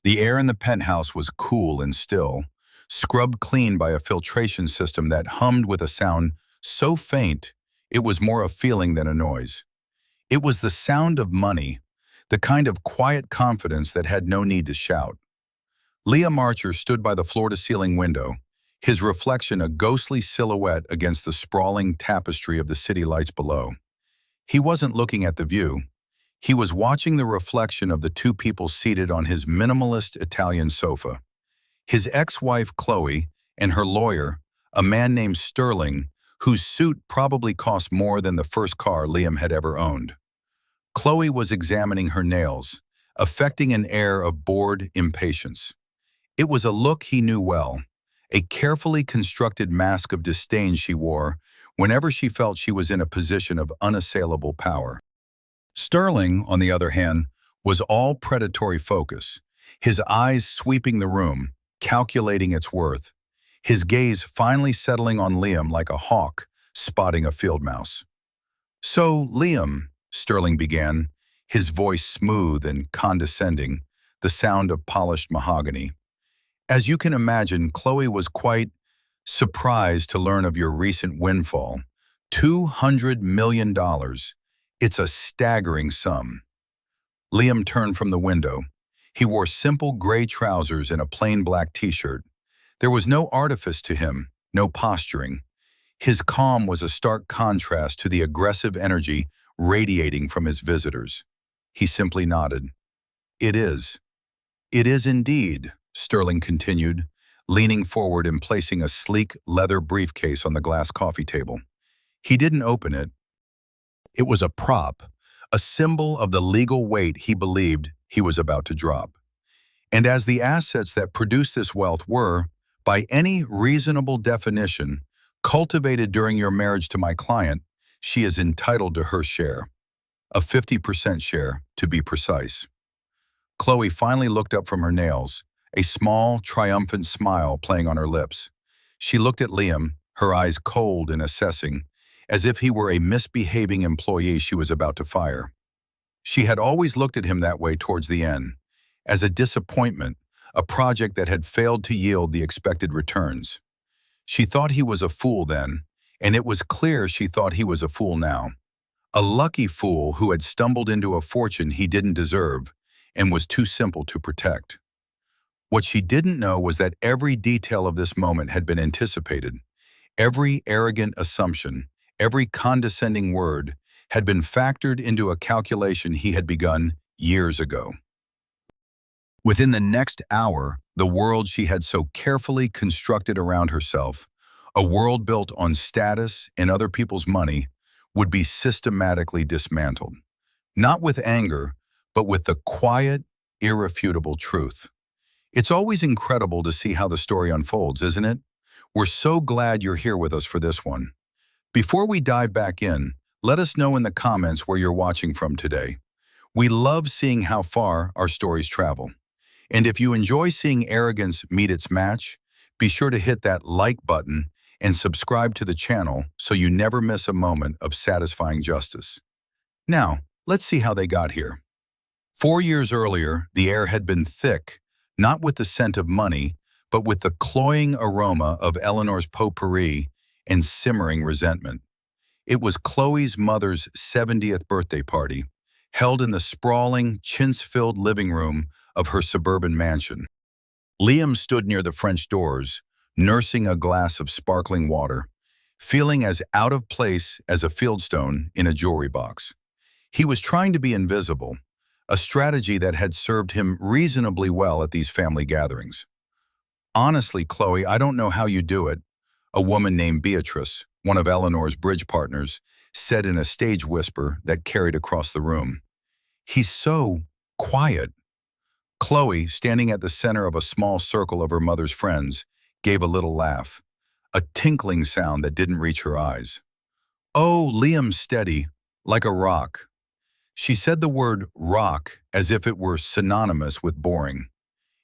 The air in the penthouse was cool and still, scrubbed clean by a filtration system that hummed with a sound so faint it was more a feeling than a noise. It was the sound of money, the kind of quiet confidence that had no need to shout. Liam Archer stood by the floor-to-ceiling window, his reflection a ghostly silhouette against the sprawling tapestry of the city lights below. He wasn't looking at the view. He was watching the reflection of the two people seated on his minimalist Italian sofa. His ex-wife Chloe and her lawyer, a man named Sterling, whose suit probably cost more than the first car Liam had ever owned. Chloe was examining her nails, affecting an air of bored impatience. It was a look he knew well, a carefully constructed mask of disdain she wore whenever she felt she was in a position of unassailable power. Sterling, on the other hand, was all predatory focus, his eyes sweeping the room, calculating its worth, his gaze finally settling on Liam like a hawk spotting a field mouse. "So, Liam," Sterling began, his voice smooth and condescending, the sound of polished mahogany. "As you can imagine, Chloe was quite surprised to learn of your recent windfall. $200 million. It's a staggering sum." Liam turned from the window. He wore simple gray trousers and a plain black t-shirt. There was no artifice to him, no posturing. His calm was a stark contrast to the aggressive energy radiating from his visitors. He simply nodded. "It is. It is indeed," Sterling continued, leaning forward and placing a sleek leather briefcase on the glass coffee table. He didn't open it. It was a prop, a symbol of the legal weight he believed he was about to drop. And as the assets that produced this wealth were, by any reasonable definition, cultivated during your marriage to my client, she is entitled to her share. A 50% share, to be precise. Chloe finally looked up from her nails, a small, triumphant smile playing on her lips. She looked at Liam, her eyes cold and assessing, as if he were a misbehaving employee she was about to fire. She had always looked at him that way towards the end, as a disappointment, a project that had failed to yield the expected returns. She thought he was a fool then, and it was clear she thought he was a fool now. A lucky fool who had stumbled into a fortune he didn't deserve and was too simple to protect. What she didn't know was that every detail of this moment had been anticipated. Every arrogant assumption, every condescending word had been factored into a calculation he had begun years ago. Within the next hour, the world she had so carefully constructed around herself, a world built on status and other people's money, would be systematically dismantled. Not with anger, but with the quiet, irrefutable truth. It's always incredible to see how the story unfolds, isn't it? We're so glad you're here with us for this one. Before we dive back in, let us know in the comments where you're watching from today. We love seeing how far our stories travel. And if you enjoy seeing arrogance meet its match, be sure to hit that like button and subscribe to the channel so you never miss a moment of satisfying justice. Now, let's see how they got here. 4 years earlier, the air had been thick, not with the scent of money, but with the cloying aroma of Eleanor's potpourri and simmering resentment. It was Chloe's mother's 70th birthday party, held in the sprawling, chintz-filled living room of her suburban mansion. Liam stood near the French doors, nursing a glass of sparkling water, feeling as out of place as a fieldstone in a jewelry box. He was trying to be invisible, a strategy that had served him reasonably well at these family gatherings. "Honestly, Chloe, I don't know how you do it," a woman named Beatrice, one of Eleanor's bridge partners, said in a stage whisper that carried across the room. "He's so quiet." Chloe, standing at the center of a small circle of her mother's friends, gave a little laugh, a tinkling sound that didn't reach her eyes. "Oh, Liam's steady, like a rock." She said the word rock as if it were synonymous with boring.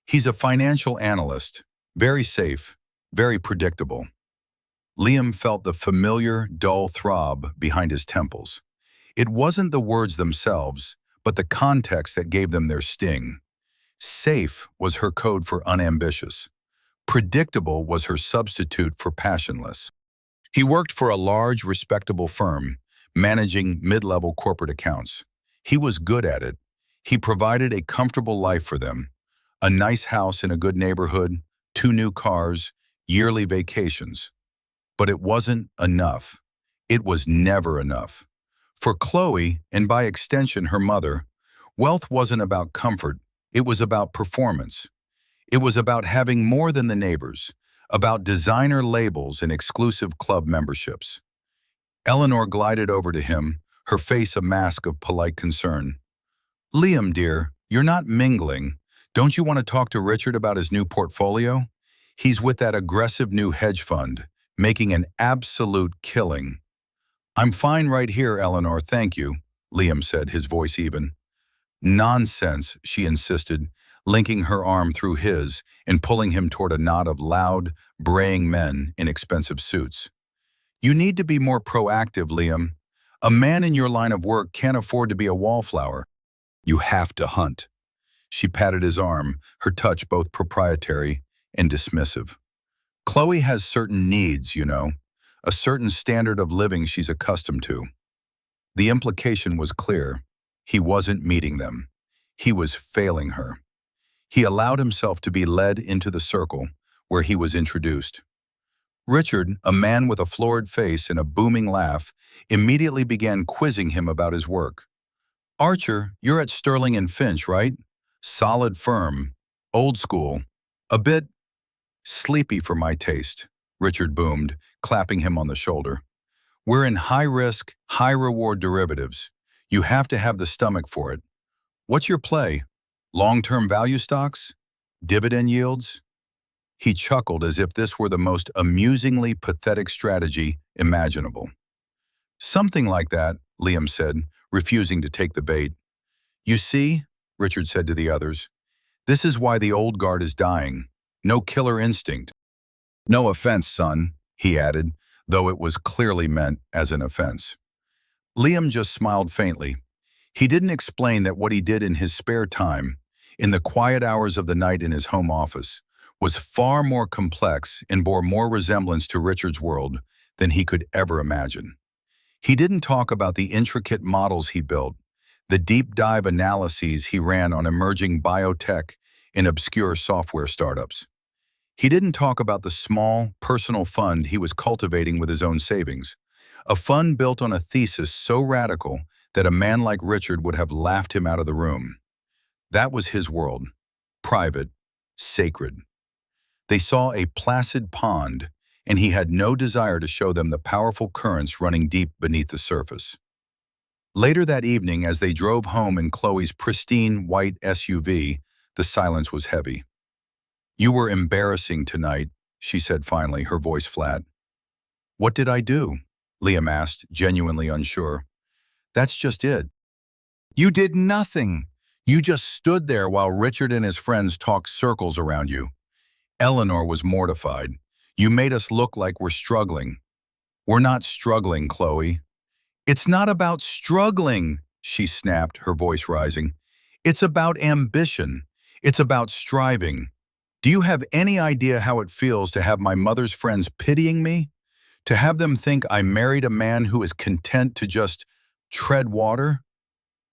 "He's a financial analyst, very safe, very predictable." Liam felt the familiar, dull throb behind his temples. It wasn't the words themselves, but the context that gave them their sting. Safe was her code for unambitious. Predictable was her substitute for passionless. He worked for a large, respectable firm, managing mid-level corporate accounts. He was good at it. He provided a comfortable life for them. A nice house in a good neighborhood, 2 new cars, yearly vacations. But it wasn't enough. It was never enough. For Chloe, and by extension her mother, wealth wasn't about comfort, it was about performance. It was about having more than the neighbors, about designer labels and exclusive club memberships. Eleanor glided over to him, her face a mask of polite concern. "Liam, dear, you're not mingling. Don't you want to talk to Richard about his new portfolio? He's with that aggressive new hedge fund, making an absolute killing." "I'm fine right here, Eleanor, thank you," Liam said, his voice even. "Nonsense," she insisted, linking her arm through his and pulling him toward a knot of loud, braying men in expensive suits. "You need to be more proactive, Liam. A man in your line of work can't afford to be a wallflower. You have to hunt." She patted his arm, her touch both proprietary and dismissive. "Chloe has certain needs, you know, a certain standard of living she's accustomed to." The implication was clear. He wasn't meeting them. He was failing her. He allowed himself to be led into the circle where he was introduced. Richard, a man with a florid face and a booming laugh, immediately began quizzing him about his work. "Archer, you're at Sterling and Finch, right? Solid firm. Old school. A bit sleepy for my taste," Richard boomed, clapping him on the shoulder. "We're in high-risk, high-reward derivatives. You have to have the stomach for it. What's your play? Long-term value stocks? Dividend yields?" He chuckled as if this were the most amusingly pathetic strategy imaginable. "Something like that," Liam said, refusing to take the bait. "You see," Richard said to the others, "this is why the old guard is dying. No killer instinct." "No offense, son," he added, though it was clearly meant as an offense. Liam just smiled faintly. He didn't explain that what he did in his spare time, in the quiet hours of the night in his home office, was far more complex and bore more resemblance to Richard's world than he could ever imagine. He didn't talk about the intricate models he built, the deep dive analyses he ran on emerging biotech and obscure software startups. He didn't talk about the small, personal fund he was cultivating with his own savings, a fund built on a thesis so radical that a man like Richard would have laughed him out of the room. That was his world, private, sacred. They saw a placid pond, and he had no desire to show them the powerful currents running deep beneath the surface. Later that evening, as they drove home in Chloe's pristine white SUV, the silence was heavy. "You were embarrassing tonight," she said finally, her voice flat. "What did I do?" Liam asked, genuinely unsure. "That's just it. You did nothing. You just stood there while Richard and his friends talked circles around you." Eleanor was mortified. "You made us look like we're struggling." "We're not struggling, Chloe." "It's not about struggling," she snapped, her voice rising. "It's about ambition. It's about striving. Do you have any idea how it feels to have my mother's friends pitying me? To have them think I married a man who is content to just tread water?"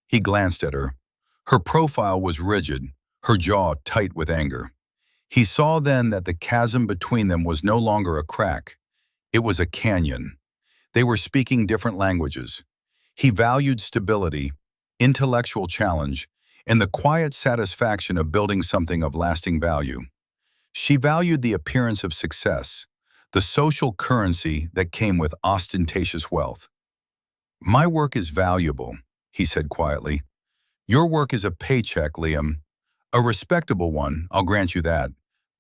He glanced at her. Her profile was rigid, her jaw tight with anger. He saw then that the chasm between them was no longer a crack. It was a canyon. They were speaking different languages. He valued stability, intellectual challenge, and the quiet satisfaction of building something of lasting value. She valued the appearance of success, the social currency that came with ostentatious wealth. "My work is valuable," he said quietly. "Your work is a paycheck, Liam. A respectable one, I'll grant you that.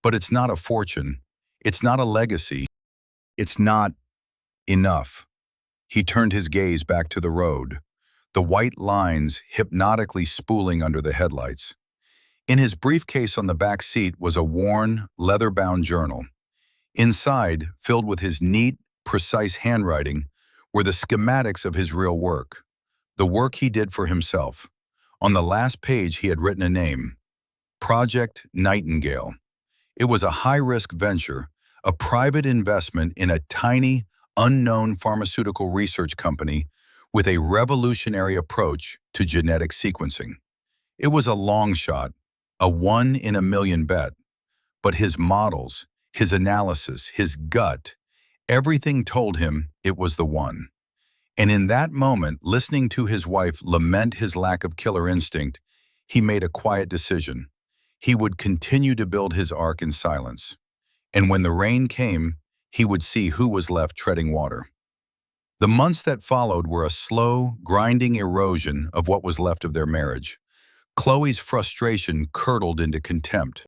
But it's not a fortune. It's not a legacy. It's not enough." He turned his gaze back to the road, the white lines hypnotically spooling under the headlights. In his briefcase on the back seat was a worn, leather-bound journal. Inside, filled with his neat, precise handwriting, were the schematics of his real work, the work he did for himself. On the last page he had written a name, Project Nightingale. It was a high-risk venture, a private investment in a tiny, unknown pharmaceutical research company with a revolutionary approach to genetic sequencing. It was a long shot, a one-in-a-million bet, but his models, his analysis, his gut, everything told him it was the one. And in that moment, listening to his wife lament his lack of killer instinct, he made a quiet decision. He would continue to build his ark in silence. And when the rain came, he would see who was left treading water. The months that followed were a slow, grinding erosion of what was left of their marriage. Chloe's frustration curdled into contempt.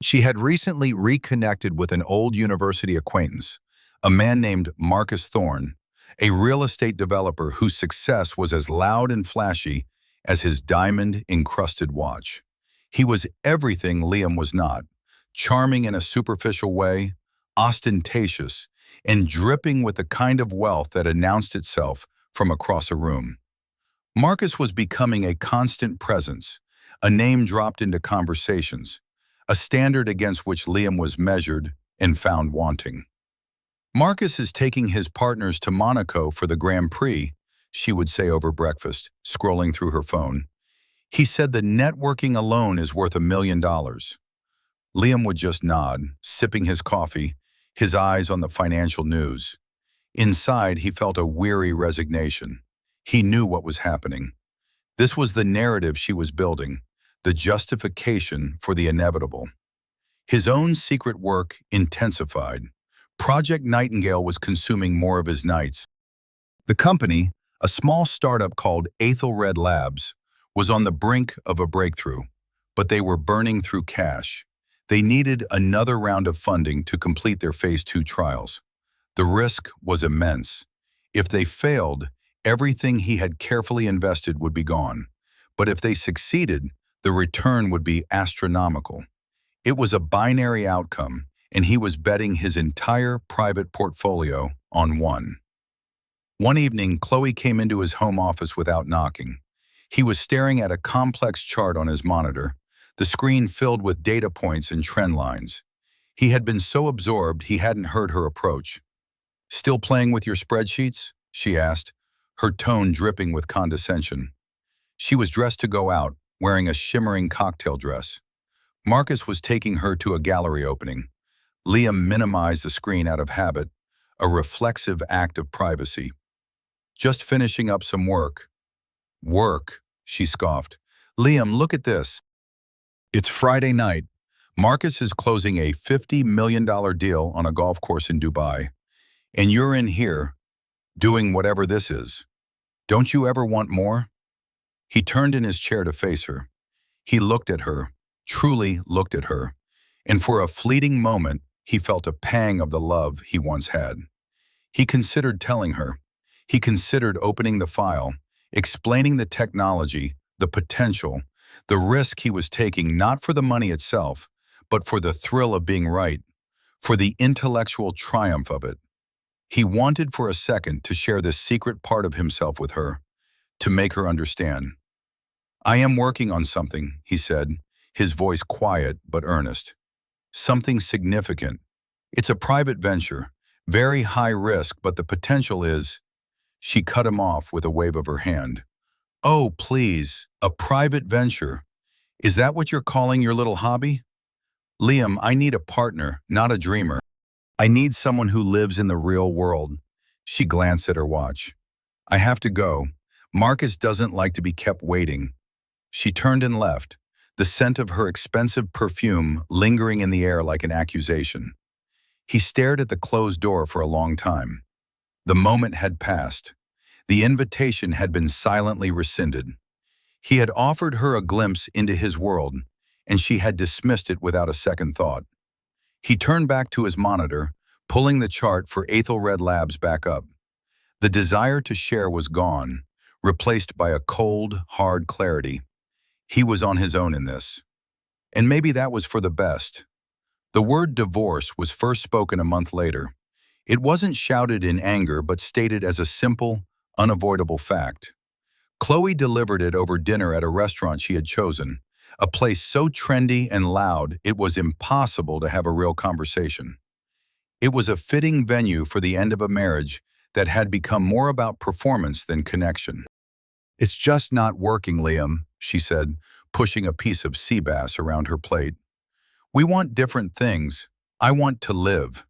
She had recently reconnected with an old university acquaintance, a man named Marcus Thorne, a real estate developer whose success was as loud and flashy as his diamond-encrusted watch. He was everything Liam was not, charming in a superficial way, ostentatious, and dripping with the kind of wealth that announced itself from across a room. Marcus was becoming a constant presence, a name dropped into conversations, a standard against which Liam was measured and found wanting. "Marcus is taking his partners to Monaco for the Grand Prix," she would say over breakfast, scrolling through her phone. "He said the networking alone is worth $1 million. Liam would just nod, sipping his coffee, his eyes on the financial news. Inside, he felt a weary resignation. He knew what was happening. This was the narrative she was building, the justification for the inevitable. His own secret work intensified. Project Nightingale was consuming more of his nights. The company, a small startup called Ethelred Labs, was on the brink of a breakthrough, but they were burning through cash. They needed another round of funding to complete their Phase 2 trials. The risk was immense. If they failed, everything he had carefully invested would be gone. But if they succeeded, the return would be astronomical. It was a binary outcome, and he was betting his entire private portfolio on one. One evening, Chloe came into his home office without knocking. He was staring at a complex chart on his monitor, the screen filled with data points and trend lines. He had been so absorbed he hadn't heard her approach. "Still playing with your spreadsheets?" she asked, her tone dripping with condescension. She was dressed to go out, wearing a shimmering cocktail dress. Marcus was taking her to a gallery opening. Liam minimized the screen out of habit, a reflexive act of privacy. "Just finishing up some work." "Work," she scoffed. "Liam, look at this." It's Friday night. Marcus is closing a $50 million deal on a golf course in Dubai. And you're in here, doing whatever this is. Don't you ever want more? He turned in his chair to face her. He looked at her, truly looked at her, and for a fleeting moment, he felt a pang of the love he once had. He considered telling her. He considered opening the file, explaining the technology, the potential, the risk he was taking not for the money itself, but for the thrill of being right, for the intellectual triumph of it. He wanted for a second to share this secret part of himself with her, to make her understand. "I am working on something," he said, his voice quiet but earnest. "Something significant. It's a private venture, very high risk, but the potential is—" She cut him off with a wave of her hand. "Oh, please, a private venture. Is that what you're calling your little hobby? Liam, I need a partner, not a dreamer. I need someone who lives in the real world." She glanced at her watch. "I have to go. Marcus doesn't like to be kept waiting." She turned and left, the scent of her expensive perfume lingering in the air like an accusation. He stared at the closed door for a long time. The moment had passed. The invitation had been silently rescinded. He had offered her a glimpse into his world, and she had dismissed it without a second thought. He turned back to his monitor, pulling the chart for Ethelred Labs back up. The desire to share was gone, replaced by a cold, hard clarity. He was on his own in this. And maybe that was for the best. The word divorce was first spoken a month later. It wasn't shouted in anger, but stated as a simple, unavoidable fact. Chloe delivered it over dinner at a restaurant she had chosen, a place so trendy and loud it was impossible to have a real conversation. It was a fitting venue for the end of a marriage that had become more about performance than connection. "It's just not working, Liam," she said, pushing a piece of sea bass around her plate. "We want different things. I want to live.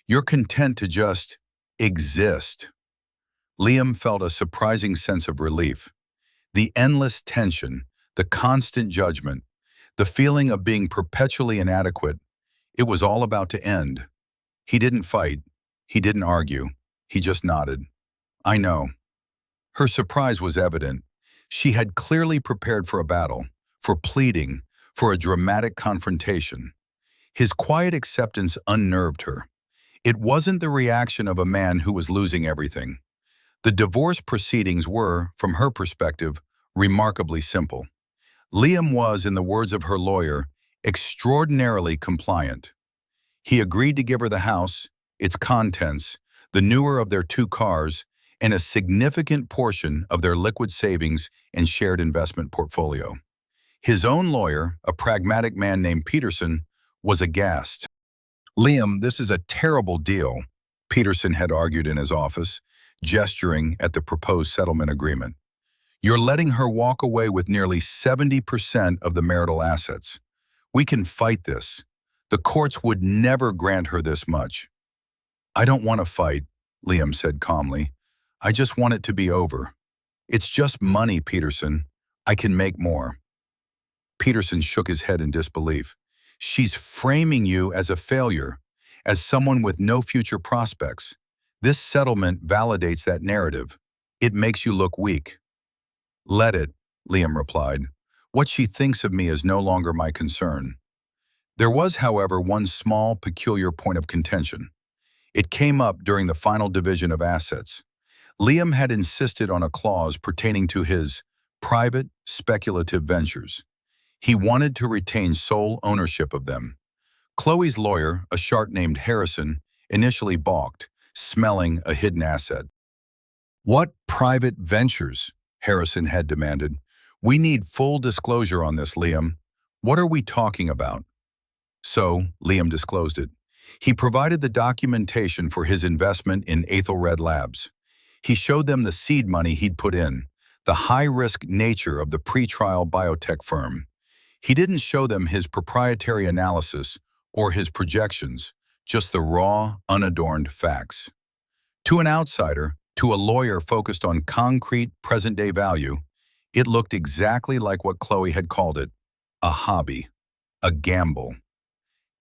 You're content to just exist." Liam felt a surprising sense of relief. The endless tension, the constant judgment, the feeling of being perpetually inadequate, it was all about to end. He didn't fight. He didn't argue. He just nodded. "I know." Her surprise was evident. She had clearly prepared for a battle, for pleading, for a dramatic confrontation. His quiet acceptance unnerved her. It wasn't the reaction of a man who was losing everything. The divorce proceedings were, from her perspective, remarkably simple. Liam was, in the words of her lawyer, extraordinarily compliant. He agreed to give her the house, its contents, the newer of their 2 cars, and a significant portion of their liquid savings and shared investment portfolio. His own lawyer, a pragmatic man named Peterson, was aghast. "Liam, this is a terrible deal," Peterson had argued in his office, gesturing at the proposed settlement agreement. "You're letting her walk away with nearly 70% of the marital assets. We can fight this. The courts would never grant her this much." "I don't want to fight," Liam said calmly. "I just want it to be over. It's just money, Peterson. I can make more." Peterson shook his head in disbelief. "She's framing you as a failure, as someone with no future prospects. This settlement validates that narrative. It makes you look weak." "Let it," Liam replied. "What she thinks of me is no longer my concern." There was, however, one small, peculiar point of contention. It came up during the final division of assets. Liam had insisted on a clause pertaining to his private, speculative ventures. He wanted to retain sole ownership of them. Chloe's lawyer, a shark named Harrison, initially balked, smelling a hidden asset. "What private ventures?" Harrison had demanded. "We need full disclosure on this, Liam. What are we talking about?" So, Liam disclosed it. He provided the documentation for his investment in Ethelred Labs. He showed them the seed money he'd put in, the high-risk nature of the pre-trial biotech firm. He didn't show them his proprietary analysis or his projections, just the raw, unadorned facts. To an outsider, to a lawyer focused on concrete, present-day value, it looked exactly like what Chloe had called it, a hobby, a gamble.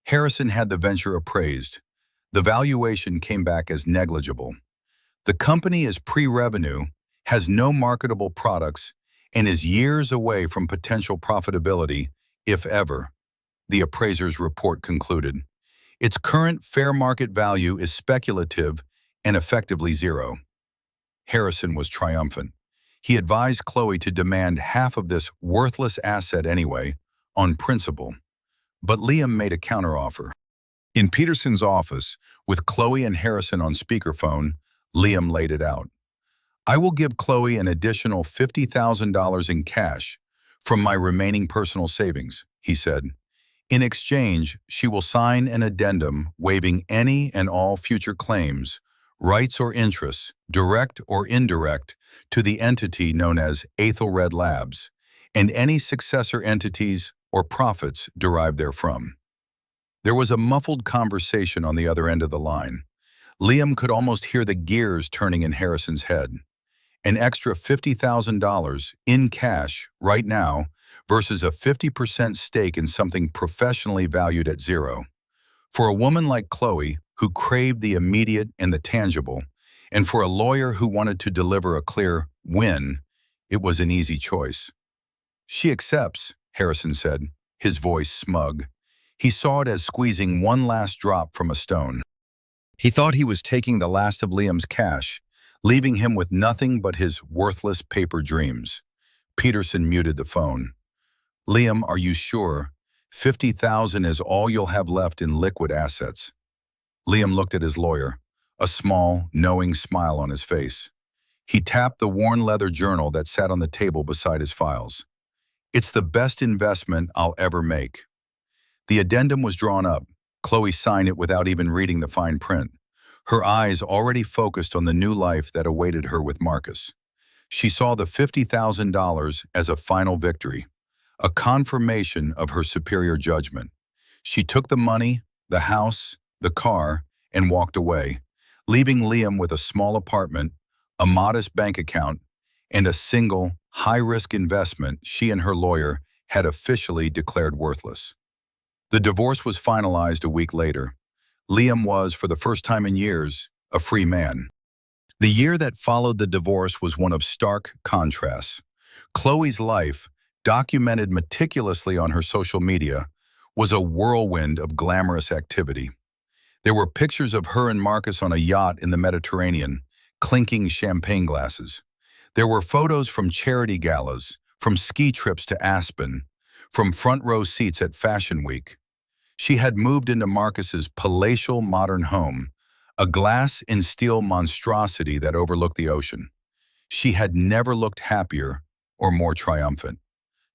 Harrison had the venture appraised. The valuation came back as negligible. The company is pre-revenue, has no marketable products, and is years away from potential profitability, if ever, the appraiser's report concluded. Its current fair market value is speculative and effectively zero. Harrison was triumphant. He advised Chloe to demand half of this worthless asset anyway, on principle. But Liam made a counteroffer. In Peterson's office, with Chloe and Harrison on speakerphone, Liam laid it out. "I will give Chloe an additional $50,000 in cash from my remaining personal savings," he said. "In exchange, she will sign an addendum waiving any and all future claims, rights or interests, direct or indirect, to the entity known as Ethelred Labs, and any successor entities or profits derived therefrom." There was a muffled conversation on the other end of the line. Liam could almost hear the gears turning in Harrison's head. An extra $50,000 in cash right now versus a 50% stake in something professionally valued at zero. For a woman like Chloe, who craved the immediate and the tangible, and for a lawyer who wanted to deliver a clear win, it was an easy choice. "She accepts," Harrison said, his voice smug. He saw it as squeezing one last drop from a stone. He thought he was taking the last of Liam's cash, leaving him with nothing but his worthless paper dreams. Peterson muted the phone. "Liam, are you sure? 50,000 is all you'll have left in liquid assets." Liam looked at his lawyer, a small, knowing smile on his face. He tapped the worn leather journal that sat on the table beside his files. It's the best investment I'll ever make. The addendum was drawn up. Chloe signed it without even reading the fine print, her eyes already focused on the new life that awaited her with Marcus. She saw the $50,000 as a final victory, a confirmation of her superior judgment. She took the money, the house, the car, and walked away, leaving Liam with a small apartment, a modest bank account, and a single, high-risk investment she and her lawyer had officially declared worthless. The divorce was finalized a week later. Liam was, for the first time in years, a free man. The year that followed the divorce was one of stark contrasts. Chloe's life, documented meticulously on her social media, was a whirlwind of glamorous activity. There were pictures of her and Marcus on a yacht in the Mediterranean, clinking champagne glasses. There were photos from charity galas, from ski trips to Aspen, from front row seats at Fashion Week. She had moved into Marcus's palatial modern home, a glass and steel monstrosity that overlooked the ocean. She had never looked happier or more triumphant.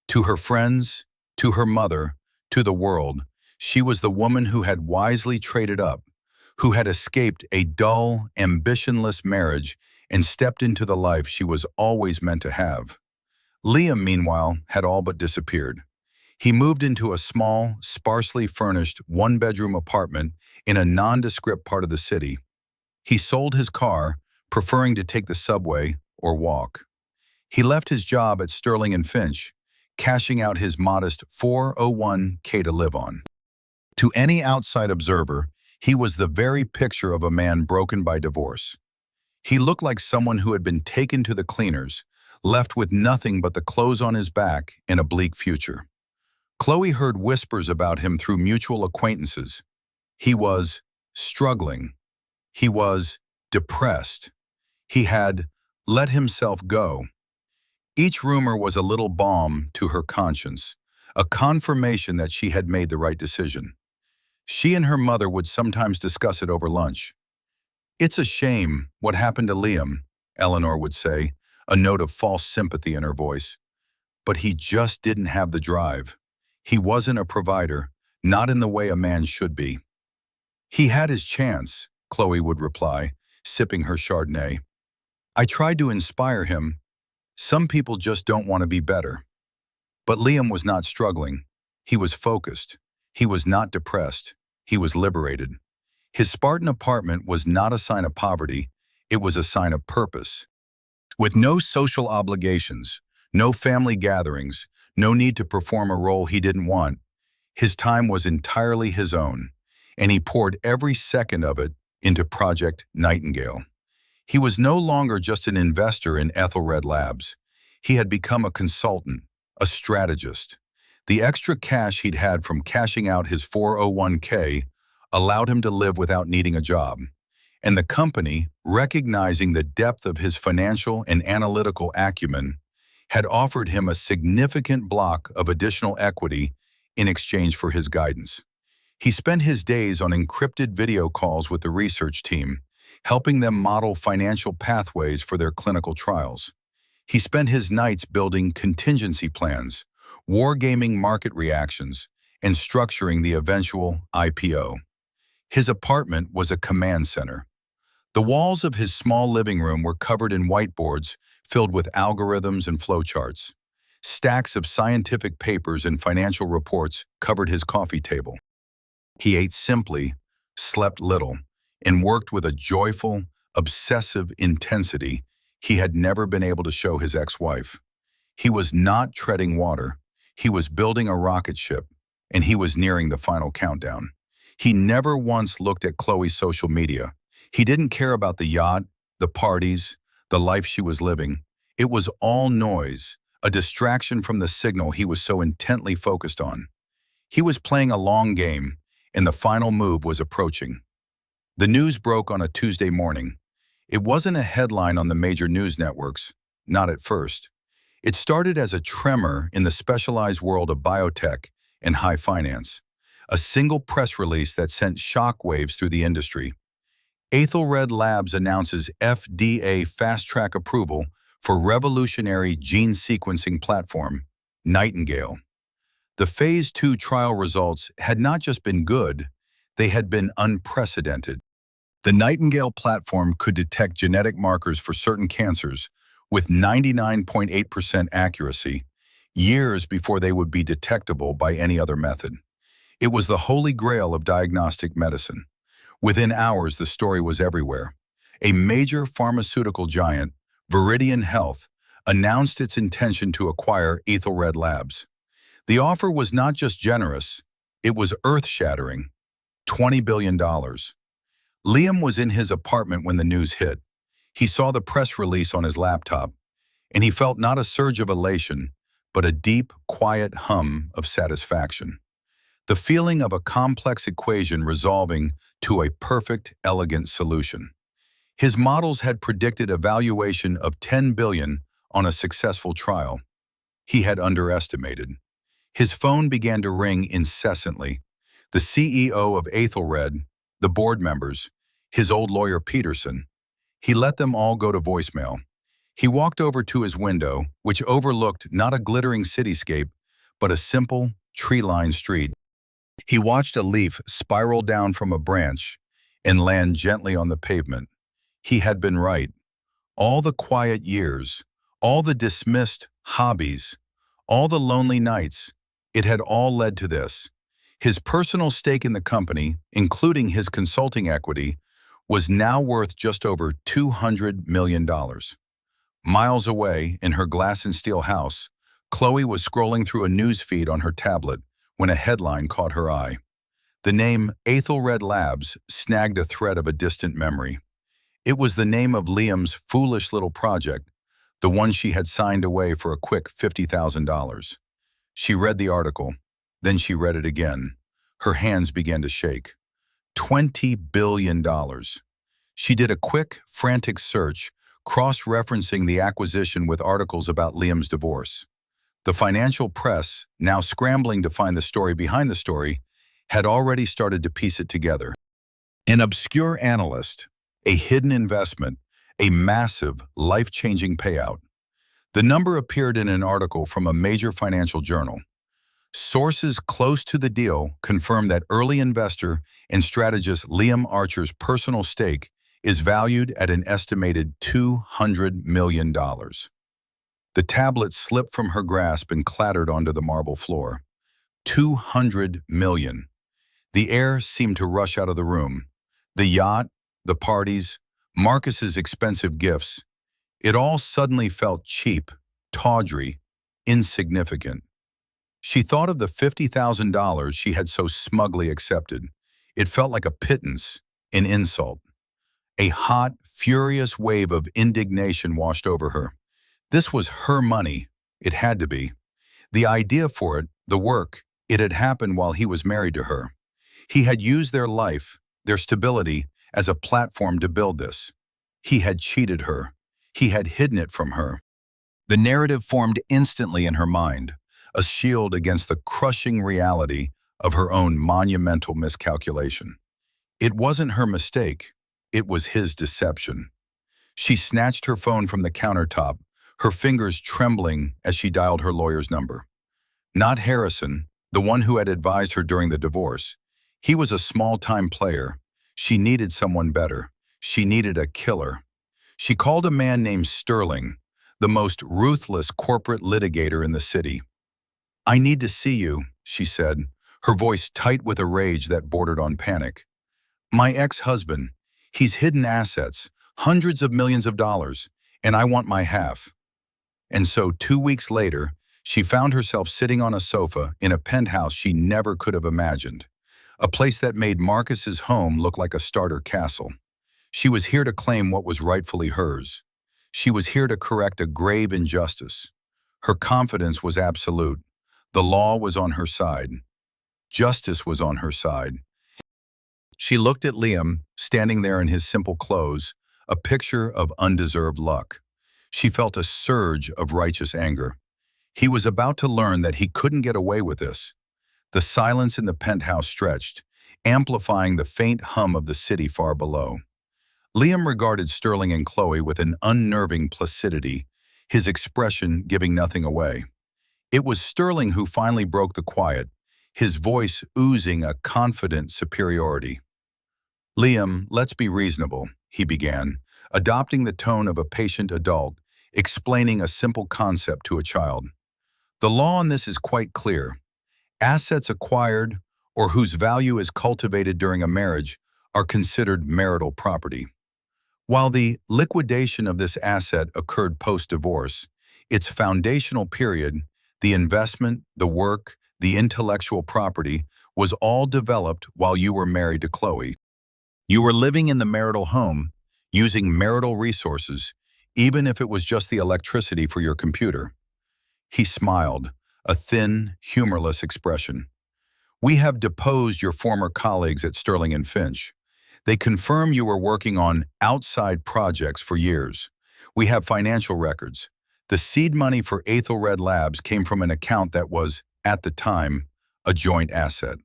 To her friends, to her mother, to the world, she was the woman who had wisely traded up, who had escaped a dull, ambitionless marriage and stepped into the life she was always meant to have. Liam, meanwhile, had all but disappeared. He moved into a small, sparsely furnished one-bedroom apartment in a nondescript part of the city. He sold his car, preferring to take the subway or walk. He left his job at Sterling and Finch, cashing out his modest 401k to live on. To any outside observer, he was the very picture of a man broken by divorce. He looked like someone who had been taken to the cleaners, left with nothing but the clothes on his back and a bleak future. Chloe heard whispers about him through mutual acquaintances. He was struggling. He was depressed. He had let himself go. Each rumor was a little balm to her conscience, a confirmation that she had made the right decision. She and her mother would sometimes discuss it over lunch. "It's a shame what happened to Liam," Eleanor would say, a note of false sympathy in her voice. "But he just didn't have the drive. He wasn't a provider, not in the way a man should be." "He had his chance," Chloe would reply, sipping her Chardonnay. "I tried to inspire him. Some people just don't want to be better." But Liam was not struggling. He was focused. He was not depressed. He was liberated. His Spartan apartment was not a sign of poverty. It was a sign of purpose. With no social obligations, no family gatherings, no need to perform a role he didn't want, his time was entirely his own, and he poured every second of it into Project Nightingale. He was no longer just an investor in Ethelred Labs. He had become a consultant, a strategist. The extra cash he'd had from cashing out his 401k allowed him to live without needing a job. And the company, recognizing the depth of his financial and analytical acumen, had offered him a significant block of additional equity in exchange for his guidance. He spent his days on encrypted video calls with the research team, helping them model financial pathways for their clinical trials. He spent his nights building contingency plans, wargaming market reactions, and structuring the eventual IPO. His apartment was a command center. The walls of his small living room were covered in whiteboards filled with algorithms and flowcharts. Stacks of scientific papers and financial reports covered his coffee table. He ate simply, slept little, and worked with a joyful, obsessive intensity he had never been able to show his ex-wife. He was not treading water. He was building a rocket ship, and he was nearing the final countdown. He never once looked at Chloe's social media. He didn't care about the yacht, the parties, the life she was living. It was all noise, a distraction from the signal he was so intently focused on. He was playing a long game, and the final move was approaching. The news broke on a Tuesday morning. It wasn't a headline on the major news networks, not at first. It started as a tremor in the specialized world of biotech and high finance, a single press release that sent shockwaves through the industry. Ethelred Labs announces FDA fast-track approval for revolutionary gene sequencing platform, Nightingale. The Phase 2 trial results had not just been good, they had been unprecedented. The Nightingale platform could detect genetic markers for certain cancers with 99.8% accuracy, years before they would be detectable by any other method. It was the holy grail of diagnostic medicine. Within hours, the story was everywhere. A major pharmaceutical giant, Viridian Health, announced its intention to acquire Ethelred Labs. The offer was not just generous, it was earth-shattering. $20 billion. Liam was in his apartment when the news hit. He saw the press release on his laptop, and he felt not a surge of elation, but a deep, quiet hum of satisfaction. The feeling of a complex equation resolving to a perfect, elegant solution. His models had predicted a valuation of $10 billion on a successful trial. He had underestimated. His phone began to ring incessantly. The CEO of Ethelred, the board members, his old lawyer Peterson. He let them all go to voicemail. He walked over to his window, which overlooked not a glittering cityscape, but a simple, tree-lined street. He watched a leaf spiral down from a branch and land gently on the pavement. He had been right. All the quiet years, all the dismissed hobbies, all the lonely nights, it had all led to this. His personal stake in the company, including his consulting equity, was now worth just over $200 million. Miles away, in her glass and steel house, Chloe was scrolling through a news feed on her tablet when a headline caught her eye. The name Ethelred Labs snagged a thread of a distant memory. It was the name of Liam's foolish little project, the one she had signed away for a quick $50,000. She read the article, then she read it again. Her hands began to shake. $20 billion. She did a quick, frantic search, cross-referencing the acquisition with articles about Liam's divorce. The financial press, now scrambling to find the story behind the story, had already started to piece it together. An obscure analyst, a hidden investment, a massive, life-changing payout. The number appeared in an article from a major financial journal. Sources close to the deal confirm that early investor and strategist Liam Archer's personal stake is valued at an estimated $200 million. The tablet slipped from her grasp and clattered onto the marble floor. $200 million. The air seemed to rush out of the room. The yacht, the parties, Marcus's expensive gifts. It all suddenly felt cheap, tawdry, insignificant. She thought of the $50,000 she had so smugly accepted. It felt like a pittance, an insult. A hot, furious wave of indignation washed over her. This was her money. It had to be. The idea for it, the work, it had happened while he was married to her. He had used their life, their stability, as a platform to build this. He had cheated her. He had hidden it from her. The narrative formed instantly in her mind, a shield against the crushing reality of her own monumental miscalculation. It wasn't her mistake. It was his deception. She snatched her phone from the countertop, her fingers trembling as she dialed her lawyer's number. Not Harrison, the one who had advised her during the divorce. He was a small-time player. She needed someone better. She needed a killer. She called a man named Sterling, the most ruthless corporate litigator in the city. "I need to see you," she said, her voice tight with a rage that bordered on panic. "My ex-husband, he's hidden assets, hundreds of millions of dollars, and I want my half." And so 2 weeks later, she found herself sitting on a sofa in a penthouse she never could have imagined, a place that made Marcus's home look like a starter castle. She was here to claim what was rightfully hers. She was here to correct a grave injustice. Her confidence was absolute. The law was on her side. Justice was on her side. She looked at Liam, standing there in his simple clothes, a picture of undeserved luck. She felt a surge of righteous anger. He was about to learn that he couldn't get away with this. The silence in the penthouse stretched, amplifying the faint hum of the city far below. Liam regarded Sterling and Chloe with an unnerving placidity, his expression giving nothing away. It was Sterling who finally broke the quiet, his voice oozing a confident superiority. "Liam, let's be reasonable," he began, adopting the tone of a patient adult, explaining a simple concept to a child. "The law on this is quite clear. Assets acquired or whose value is cultivated during a marriage are considered marital property. While the liquidation of this asset occurred post-divorce, its foundational period, the investment, the work, the intellectual property, was all developed while you were married to Chloe. You were living in the marital home, using marital resources, even if it was just the electricity for your computer." He smiled, a thin, humorless expression. "We have deposed your former colleagues at Sterling and Finch. They confirm you were working on outside projects for years. We have financial records. The seed money for Aethelred Labs came from an account that was, at the time, a joint asset.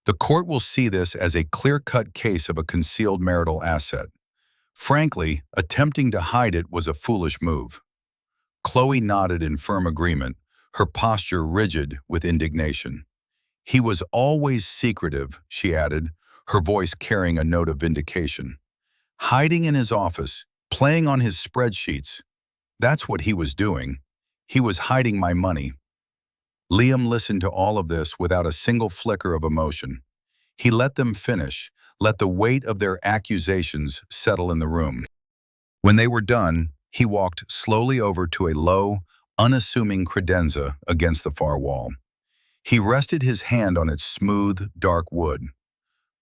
The court will see this as a clear-cut case of a concealed marital asset. Frankly, attempting to hide it was a foolish move." Chloe nodded in firm agreement, her posture rigid with indignation. "He was always secretive," she added, her voice carrying a note of vindication. "Hiding in his office, playing on his spreadsheets. That's what he was doing. He was hiding my money." Liam listened to all of this without a single flicker of emotion. He let them finish, let the weight of their accusations settle in the room. When they were done, he walked slowly over to a low, unassuming credenza against the far wall. He rested his hand on its smooth, dark wood.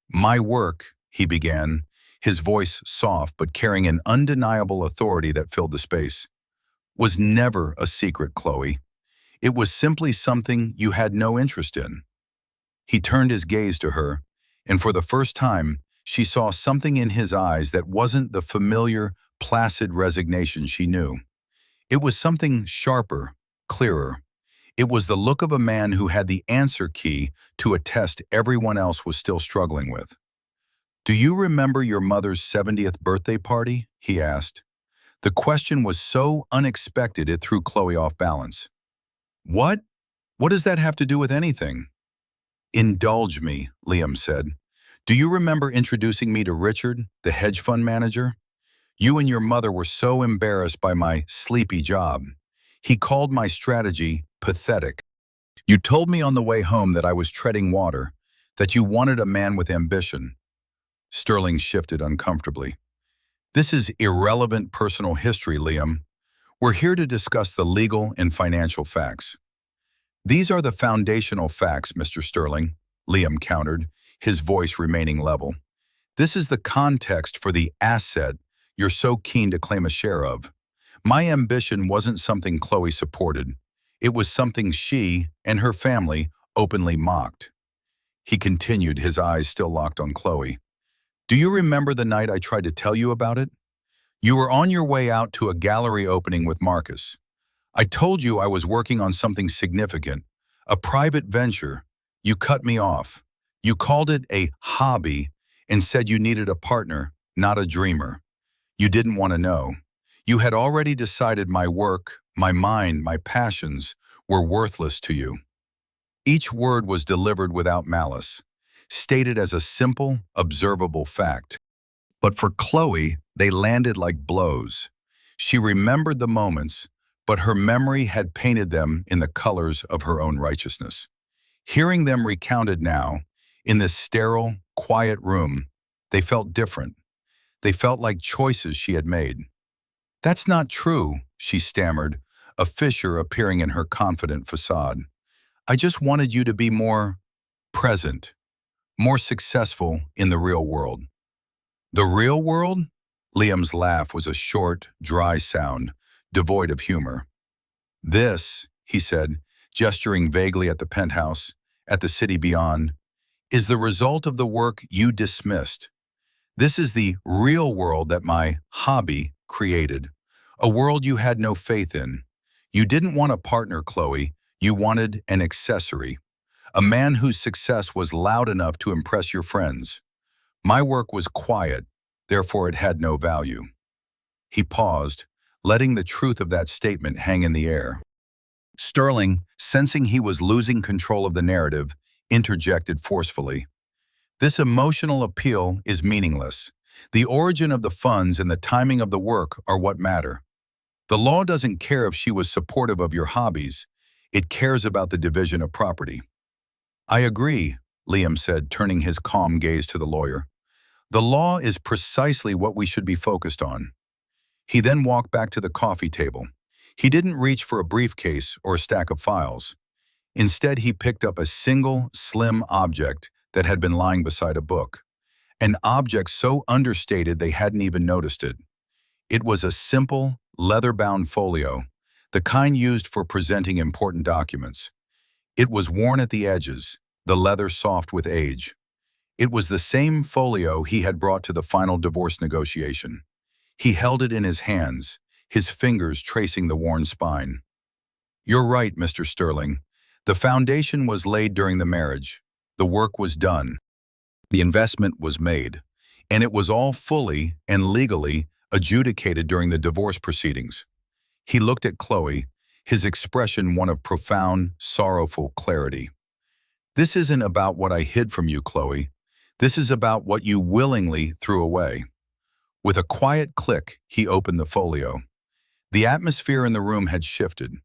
"My work," he began, his voice soft but carrying an undeniable authority that filled the space, "was never a secret, Chloe. It was simply something you had no interest in." He turned his gaze to her, and for the first time, she saw something in his eyes that wasn't the familiar, placid resignation she knew. It was something sharper, clearer. It was the look of a man who had the answer key to a test everyone else was still struggling with. "Do you remember your mother's 70th birthday party?" he asked. The question was so unexpected it threw Chloe off balance. "What? What does that have to do with anything?" "Indulge me," Liam said. "Do you remember introducing me to Richard, the hedge fund manager? You and your mother were so embarrassed by my sleepy job. He called my strategy pathetic. You told me on the way home that I was treading water, that you wanted a man with ambition." Sterling shifted uncomfortably. "This is irrelevant personal history, Liam. We're here to discuss the legal and financial facts." "These are the foundational facts, Mr. Sterling," Liam countered, his voice remaining level. "This is the context for the asset you're so keen to claim a share of. My ambition wasn't something Chloe supported. It was something she and her family openly mocked." He continued, his eyes still locked on Chloe. "Do you remember the night I tried to tell you about it? You were on your way out to a gallery opening with Marcus. I told you I was working on something significant, a private venture. You cut me off. You called it a hobby and said you needed a partner, not a dreamer. You didn't want to know. You had already decided my work, my mind, my passions were worthless to you." Each word was delivered without malice, stated as a simple, observable fact. But for Chloe, they landed like blows. She remembered the moments, but her memory had painted them in the colors of her own righteousness. Hearing them recounted now, in this sterile, quiet room, they felt different. They felt like choices she had made. "That's not true," she stammered, a fissure appearing in her confident facade. "I just wanted you to be more present, more successful in the real world." "The real world?" Liam's laugh was a short, dry sound, devoid of humor. "This," he said, gesturing vaguely at the penthouse, at the city beyond, "is the result of the work you dismissed. This is the real world that my hobby created, a world you had no faith in. You didn't want a partner, Chloe. You wanted an accessory, a man whose success was loud enough to impress your friends. My work was quiet, therefore it had no value." He paused, letting the truth of that statement hang in the air. Sterling, sensing he was losing control of the narrative, interjected forcefully. This emotional appeal is meaningless. The origin of the funds and the timing of the work are what matter. The law doesn't care if she was supportive of your hobbies. It cares about the division of property. I agree, Liam said, turning his calm gaze to the lawyer. The law is precisely what we should be focused on. He then walked back to the coffee table. He didn't reach for a briefcase or a stack of files. Instead, he picked up a single, slim object that had been lying beside a book. An object so understated they hadn't even noticed it. It was a simple, leather-bound folio, the kind used for presenting important documents. It was worn at the edges, the leather soft with age. It was the same folio he had brought to the final divorce negotiation. He held it in his hands, his fingers tracing the worn spine. You're right, Mr. Sterling. The foundation was laid during the marriage. The work was done. The investment was made. And it was all fully and legally adjudicated during the divorce proceedings. He looked at Chloe, his expression one of profound, sorrowful clarity. This isn't about what I hid from you, Chloe. This is about what you willingly threw away. With a quiet click, he opened the folio. The atmosphere in the room had shifted.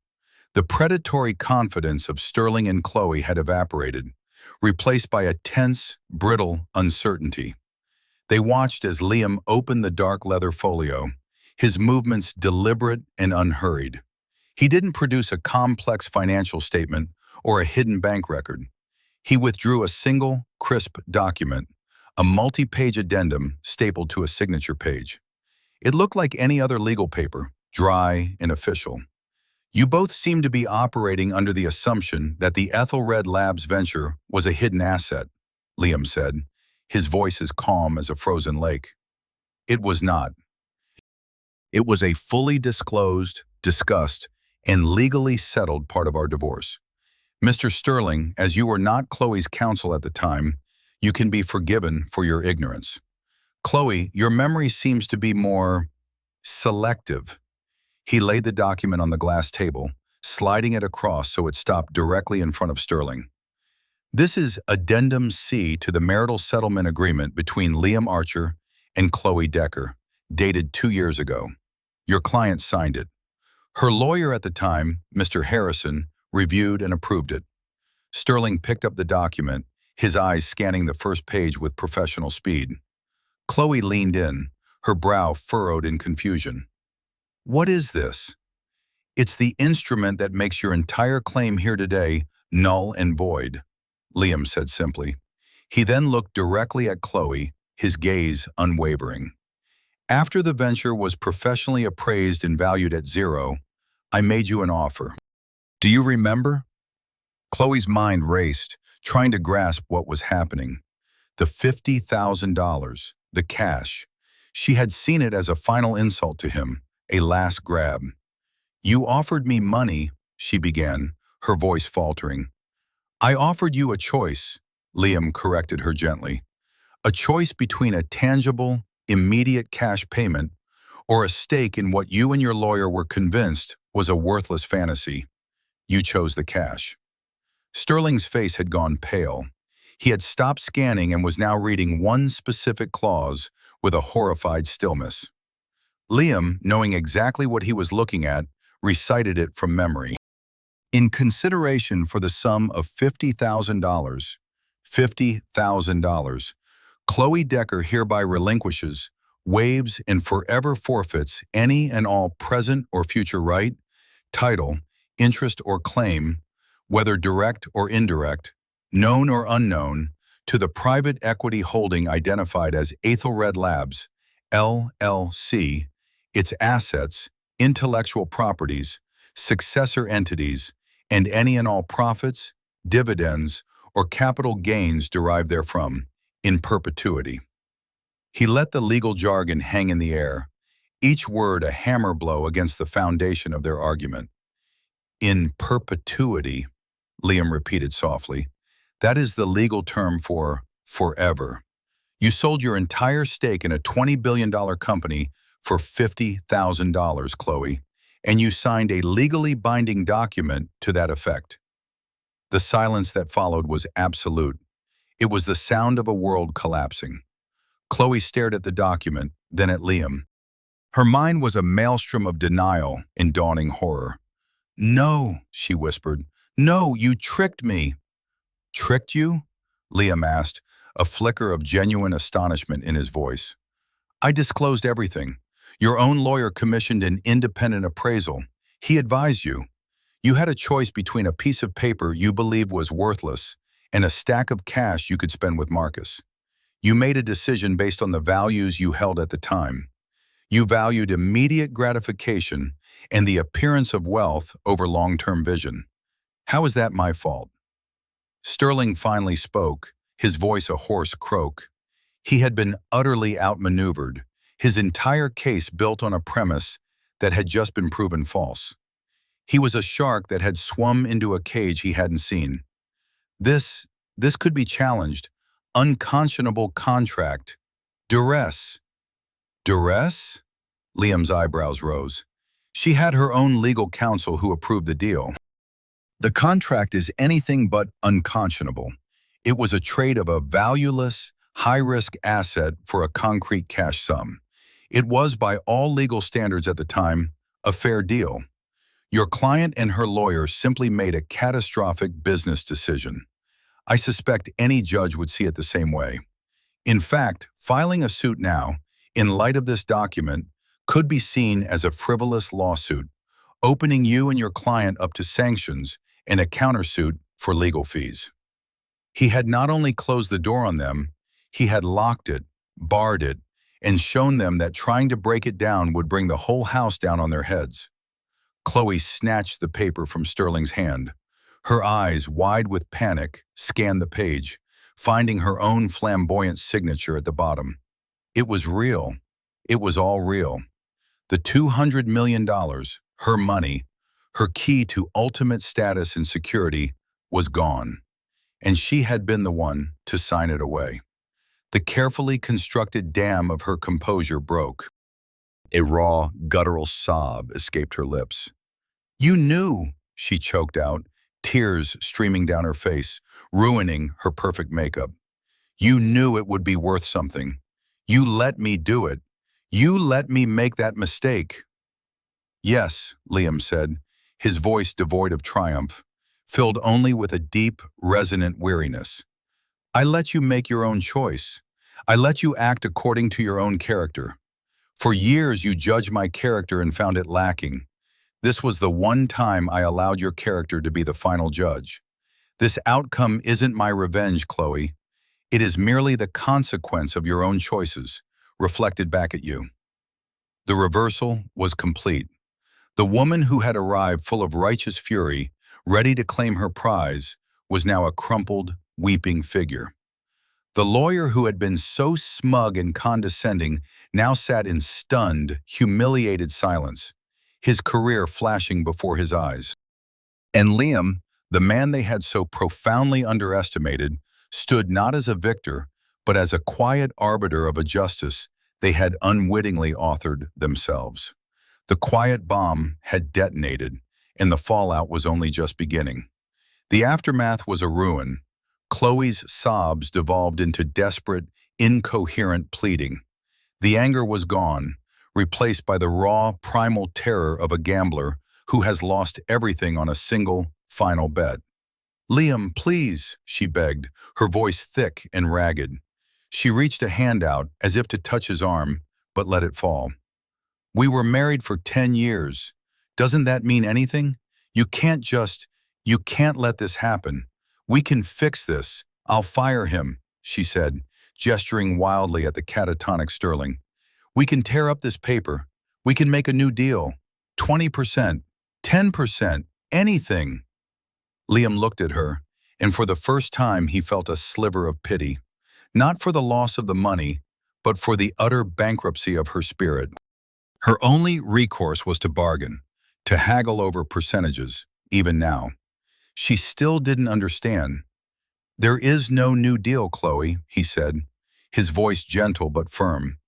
The predatory confidence of Sterling and Chloe had evaporated, replaced by a tense, brittle uncertainty. They watched as Liam opened the dark leather folio, his movements deliberate and unhurried. He didn't produce a complex financial statement or a hidden bank record. He withdrew a single, crisp document, a multi-page addendum stapled to a signature page. It looked like any other legal paper, dry and official. You both seem to be operating under the assumption that the Ethelred Labs venture was a hidden asset, Liam said, his voice as calm as a frozen lake. It was not. It was a fully disclosed, discussed, and legally settled part of our divorce. Mr. Sterling, as you were not Chloe's counsel at the time, you can be forgiven for your ignorance. Chloe, your memory seems to be more selective. He laid the document on the glass table, sliding it across so it stopped directly in front of Sterling. This is Addendum C to the marital settlement agreement between Liam Archer and Chloe Decker, dated 2 years ago. Your client signed it. Her lawyer at the time, Mr. Harrison, reviewed and approved it. Sterling picked up the document, his eyes scanning the first page with professional speed. Chloe leaned in, her brow furrowed in confusion. What is this? It's the instrument that makes your entire claim here today null and void, Liam said simply. He then looked directly at Chloe, his gaze unwavering. After the venture was professionally appraised and valued at 0, I made you an offer. Do you remember? Chloe's mind raced, trying to grasp what was happening. The $50,000, the cash. She had seen it as a final insult to him, a last grab. You offered me money, she began, her voice faltering. I offered you a choice, Liam corrected her gently. A choice between a tangible, immediate cash payment or a stake in what you and your lawyer were convinced was a worthless fantasy. You chose the cash. Sterling's face had gone pale. He had stopped scanning and was now reading one specific clause with a horrified stillness. Liam, knowing exactly what he was looking at, recited it from memory. In consideration for the sum of $50,000, Chloe Decker hereby relinquishes, waives, and forever forfeits any and all present or future right, title, interest, or claim, whether direct or indirect, known or unknown, to the private equity holding identified as Ethelred Labs, LLC, its assets, intellectual properties, successor entities, and any and all profits, dividends, or capital gains derived therefrom, in perpetuity. He let the legal jargon hang in the air, each word a hammer blow against the foundation of their argument. In perpetuity, Liam repeated softly. That is the legal term for forever. You sold your entire stake in a $20 billion company for $50,000, Chloe, and you signed a legally binding document to that effect. The silence that followed was absolute. It was the sound of a world collapsing. Chloe stared at the document, then at Liam. Her mind was a maelstrom of denial and dawning horror. "No," she whispered. "No, you tricked me." "Tricked you?" Liam asked, a flicker of genuine astonishment in his voice. "I disclosed everything. Your own lawyer commissioned an independent appraisal. He advised you. You had a choice between a piece of paper you believed was worthless and a stack of cash you could spend with Marcus. You made a decision based on the values you held at the time. You valued immediate gratification and the appearance of wealth over long-term vision. How is that my fault?" Sterling finally spoke, his voice a hoarse croak. He had been utterly outmaneuvered, his entire case built on a premise that had just been proven false. He was a shark that had swum into a cage he hadn't seen. This could be challenged. Unconscionable contract. Duress. Duress? Liam's eyebrows rose. She had her own legal counsel who approved the deal. The contract is anything but unconscionable. It was a trade of a valueless, high-risk asset for a concrete cash sum. It was, by all legal standards at the time, a fair deal. Your client and her lawyer simply made a catastrophic business decision. I suspect any judge would see it the same way. In fact, filing a suit now, in light of this document, could be seen as a frivolous lawsuit, opening you and your client up to sanctions and a countersuit for legal fees. He had not only closed the door on them, he had locked it, barred it, and shown them that trying to break it down would bring the whole house down on their heads. Chloe snatched the paper from Sterling's hand. Her eyes, wide with panic, scanned the page, finding her own flamboyant signature at the bottom. It was real. It was all real. The $200 million, her money, her key to ultimate status and security, was gone, and she had been the one to sign it away. The carefully constructed dam of her composure broke. A raw, guttural sob escaped her lips. "You knew," she choked out, tears streaming down her face, ruining her perfect makeup. "You knew it would be worth something. You let me do it. You let me make that mistake." "Yes," Liam said, his voice devoid of triumph, filled only with a deep, resonant weariness. "I let you make your own choice. I let you act according to your own character. For years you judged my character and found it lacking. This was the one time I allowed your character to be the final judge. This outcome isn't my revenge, Chloe. It is merely the consequence of your own choices, reflected back at you." The reversal was complete. The woman who had arrived full of righteous fury, ready to claim her prize, was now a crumpled, weeping figure. The lawyer who had been so smug and condescending now sat in stunned, humiliated silence, his career flashing before his eyes. And Liam, the man they had so profoundly underestimated, stood not as a victor, but as a quiet arbiter of a justice they had unwittingly authored themselves. The quiet bomb had detonated, and the fallout was only just beginning. The aftermath was a ruin. Chloe's sobs devolved into desperate, incoherent pleading. The anger was gone, replaced by the raw, primal terror of a gambler who has lost everything on a single, final bet. "Liam, please," she begged, her voice thick and ragged. She reached a hand out as if to touch his arm, but let it fall. "We were married for 10 years. Doesn't that mean anything? You can't let this happen. We can fix this. I'll fire him," she said, gesturing wildly at the catatonic Sterling. "We can tear up this paper. We can make a new deal. 20%, 10%, anything." Liam looked at her, and for the first time he felt a sliver of pity, not for the loss of the money, but for the utter bankruptcy of her spirit. Her only recourse was to bargain, to haggle over percentages, even now. She still didn't understand. "There is no new deal, Chloe," he said, his voice gentle but firm.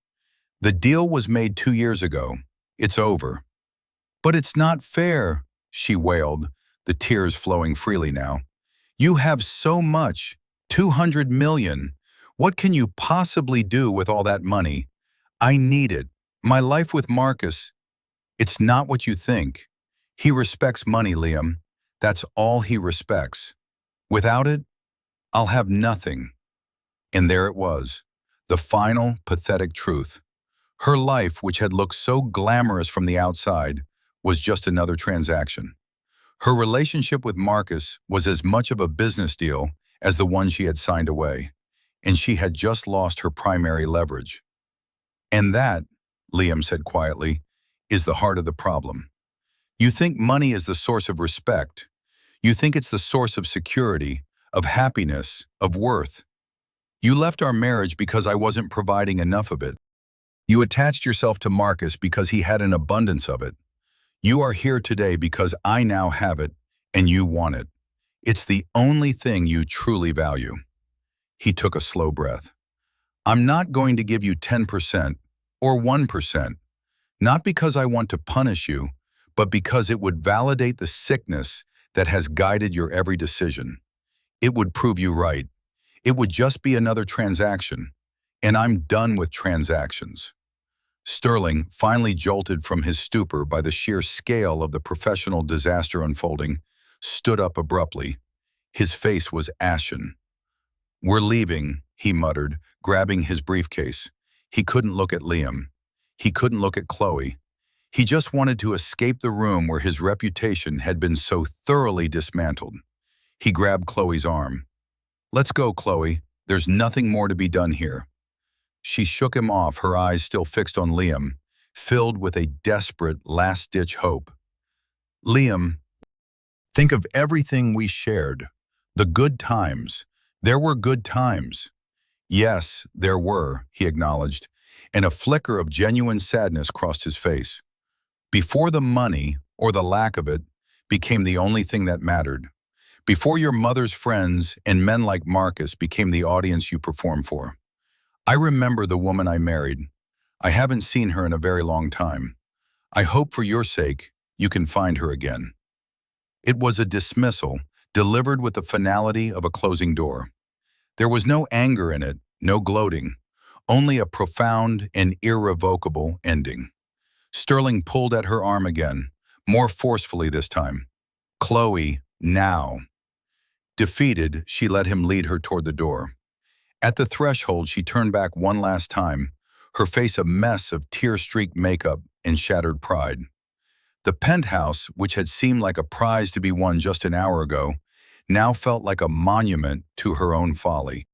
"The deal was made 2 years ago. It's over." "But it's not fair," she wailed, the tears flowing freely now. "You have so much, 200 million. What can you possibly do with all that money? I need it. My life with Marcus, it's not what you think. He respects money, Liam. That's all he respects. Without it, I'll have nothing." And there it was, the final, pathetic truth. Her life, which had looked so glamorous from the outside, was just another transaction. Her relationship with Marcus was as much of a business deal as the one she had signed away, and she had just lost her primary leverage. "And that," Liam said quietly, "is the heart of the problem. You think money is the source of respect. You think it's the source of security, of happiness, of worth. You left our marriage because I wasn't providing enough of it. You attached yourself to Marcus because he had an abundance of it. You are here today because I now have it, and you want it. It's the only thing you truly value." He took a slow breath. "I'm not going to give you 10% or 1%, not because I want to punish you, but because it would validate the sickness that has guided your every decision. It would prove you right. It would just be another transaction, and I'm done with transactions." Sterling, finally jolted from his stupor by the sheer scale of the professional disaster unfolding, stood up abruptly. His face was ashen. "We're leaving," he muttered, grabbing his briefcase. He couldn't look at Liam. He couldn't look at Chloe. He just wanted to escape the room where his reputation had been so thoroughly dismantled. He grabbed Chloe's arm. "Let's go, Chloe. There's nothing more to be done here." She shook him off, her eyes still fixed on Liam, filled with a desperate, last-ditch hope. "Liam, think of everything we shared. The good times. There were good times." "Yes, there were," he acknowledged, and a flicker of genuine sadness crossed his face. "Before the money, or the lack of it, became the only thing that mattered. Before your mother's friends and men like Marcus became the audience you perform for. I remember the woman I married. I haven't seen her in a very long time. I hope for your sake you can find her again." It was a dismissal, delivered with the finality of a closing door. There was no anger in it, no gloating, only a profound and irrevocable ending. Sterling pulled at her arm again, more forcefully this time. "Chloe, now." Defeated, she let him lead her toward the door. At the threshold, she turned back one last time, her face a mess of tear-streaked makeup and shattered pride. The penthouse, which had seemed like a prize to be won just an hour ago, now felt like a monument to her own folly.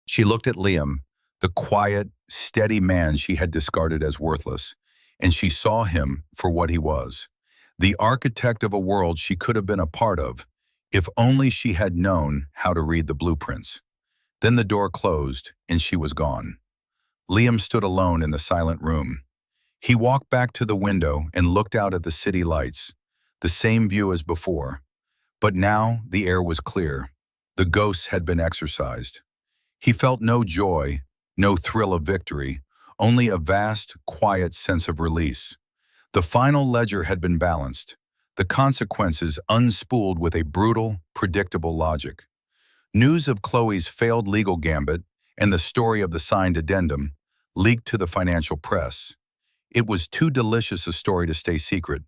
She looked at Liam, the quiet, steady man she had discarded as worthless, and she saw him for what he was, the architect of a world she could have been a part of, if only she had known how to read the blueprints. Then the door closed, and she was gone. Liam stood alone in the silent room. He walked back to the window and looked out at the city lights, the same view as before. But now the air was clear. The ghosts had been exorcised. He felt no joy, no thrill of victory, only a vast, quiet sense of release. The final ledger had been balanced, the consequences unspooled with a brutal, predictable logic. News of Chloe's failed legal gambit and the story of the signed addendum leaked to the financial press. It was too delicious a story to stay secret.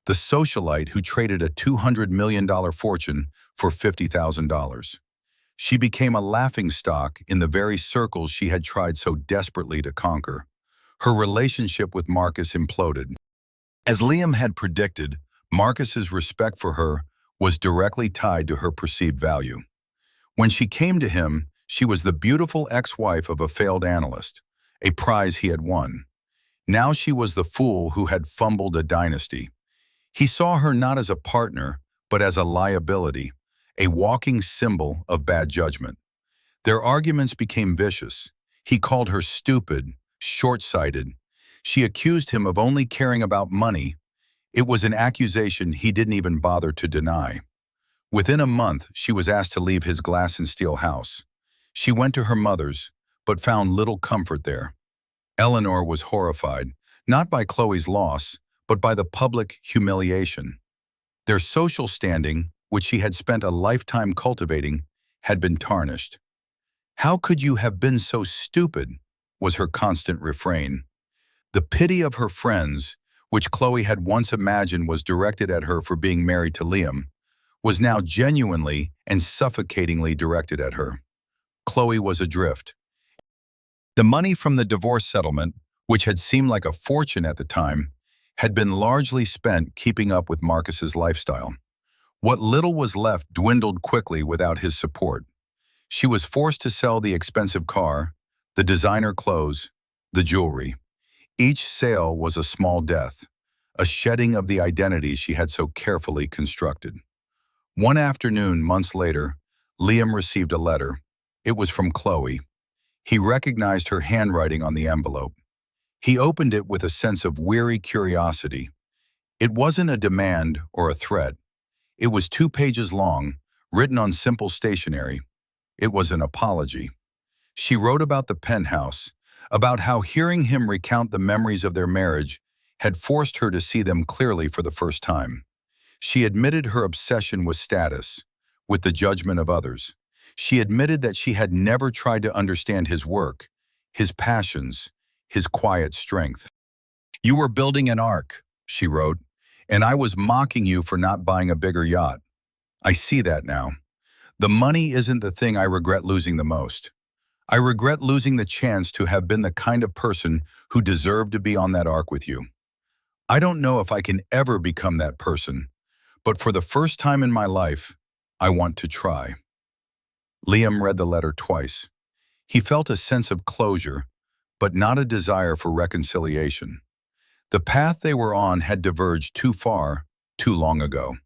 The socialite who traded a $200 million fortune for $50,000. She became a laughingstock in the very circles she had tried so desperately to conquer. Her relationship with Marcus imploded. As Liam had predicted, Marcus's respect for her was directly tied to her perceived value. When she came to him, she was the beautiful ex-wife of a failed analyst, a prize he had won. Now she was the fool who had fumbled a dynasty. He saw her not as a partner, but as a liability, a walking symbol of bad judgment. Their arguments became vicious. He called her stupid, short-sighted. She accused him of only caring about money. It was an accusation he didn't even bother to deny. Within a month, she was asked to leave his glass and steel house. She went to her mother's, but found little comfort there. Eleanor was horrified, not by Chloe's loss, but by the public humiliation. Their social standing, which she had spent a lifetime cultivating, had been tarnished. "How could you have been so stupid?" was her constant refrain. The pity of her friends, which Chloe had once imagined was directed at her for being married to Liam, was now genuinely and suffocatingly directed at her. Chloe was adrift. The money from the divorce settlement, which had seemed like a fortune at the time, had been largely spent keeping up with Marcus's lifestyle. What little was left dwindled quickly without his support. She was forced to sell the expensive car, the designer clothes, the jewelry. Each sale was a small death, a shedding of the identity she had so carefully constructed. One afternoon, months later, Liam received a letter. It was from Chloe. He recognized her handwriting on the envelope. He opened it with a sense of weary curiosity. It wasn't a demand or a threat. It was 2 pages long, written on simple stationery. It was an apology. She wrote about the penthouse, about how hearing him recount the memories of their marriage had forced her to see them clearly for the first time. She admitted her obsession with status, with the judgment of others. She admitted that she had never tried to understand his work, his passions, his quiet strength. "You were building an ark," she wrote, "and I was mocking you for not buying a bigger yacht. I see that now. The money isn't the thing I regret losing the most. I regret losing the chance to have been the kind of person who deserved to be on that ark with you. I don't know if I can ever become that person, but for the first time in my life, I want to try." Liam read the letter twice. He felt a sense of closure, but not a desire for reconciliation. The path they were on had diverged too far, too long ago.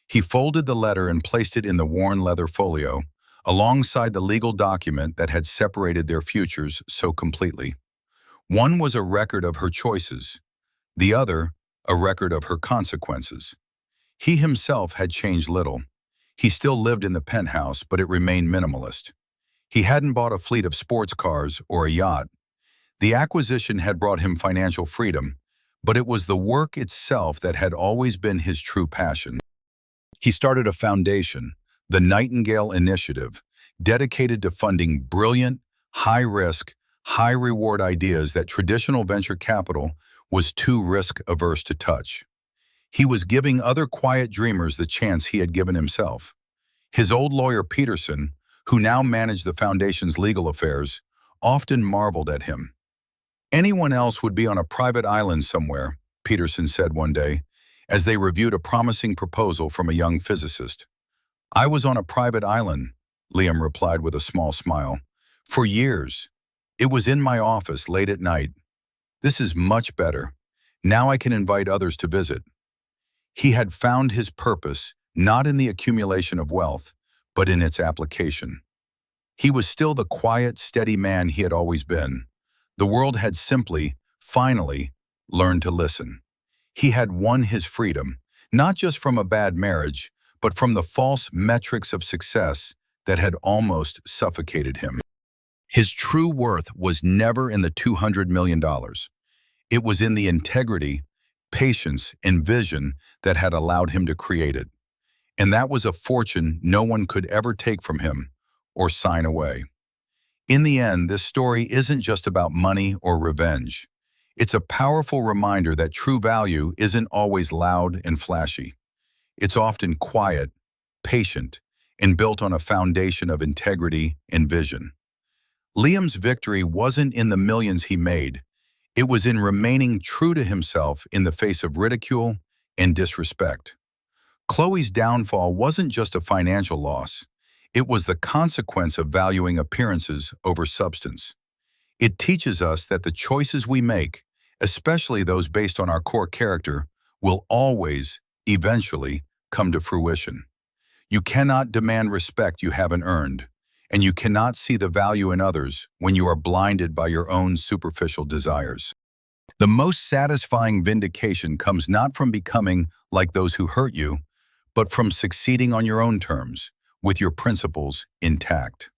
He folded the letter and placed it in the worn leather folio, alongside the legal document that had separated their futures so completely. One was a record of her choices, the other a record of her consequences. He himself had changed little. He still lived in the penthouse, but it remained minimalist. He hadn't bought a fleet of sports cars or a yacht. The acquisition had brought him financial freedom, but it was the work itself that had always been his true passion. He started a foundation, the Nightingale Initiative, dedicated to funding brilliant, high-risk, high-reward ideas that traditional venture capital was too risk-averse to touch. He was giving other quiet dreamers the chance he had given himself. His old lawyer Peterson, who now managed the foundation's legal affairs, often marveled at him. "Anyone else would be on a private island somewhere," Peterson said one day, as they reviewed a promising proposal from a young physicist. "I was on a private island," Liam replied with a small smile. "For years. It was in my office late at night. This is much better. Now I can invite others to visit." He had found his purpose not in the accumulation of wealth, but in its application. He was still the quiet, steady man he had always been. The world had simply, finally, learned to listen. He had won his freedom, not just from a bad marriage, but from the false metrics of success that had almost suffocated him. His true worth was never in the $200 million. It was in the integrity, patience, and vision that had allowed him to create it. And that was a fortune no one could ever take from him or sign away. In the end, this story isn't just about money or revenge. It's a powerful reminder that true value isn't always loud and flashy. It's often quiet, patient, and built on a foundation of integrity and vision. Liam's victory wasn't in the millions he made. It was in remaining true to himself in the face of ridicule and disrespect. Chloe's downfall wasn't just a financial loss. It was the consequence of valuing appearances over substance. It teaches us that the choices we make, especially those based on our core character, will always, eventually, come to fruition. You cannot demand respect you haven't earned, and you cannot see the value in others when you are blinded by your own superficial desires. The most satisfying vindication comes not from becoming like those who hurt you, but from succeeding on your own terms, with your principles intact.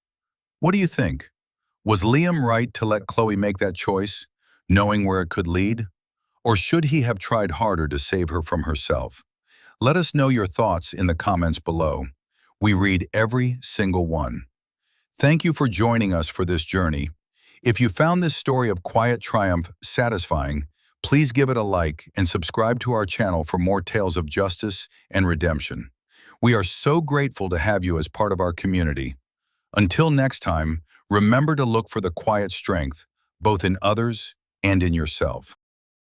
What do you think? Was Liam right to let Chloe make that choice, knowing where it could lead? Or should he have tried harder to save her from herself? Let us know your thoughts in the comments below. We read every single one. Thank you for joining us for this journey. If you found this story of quiet triumph satisfying, please give it a like and subscribe to our channel for more tales of justice and redemption. We are so grateful to have you as part of our community. Until next time, remember to look for the quiet strength, both in others and in yourself.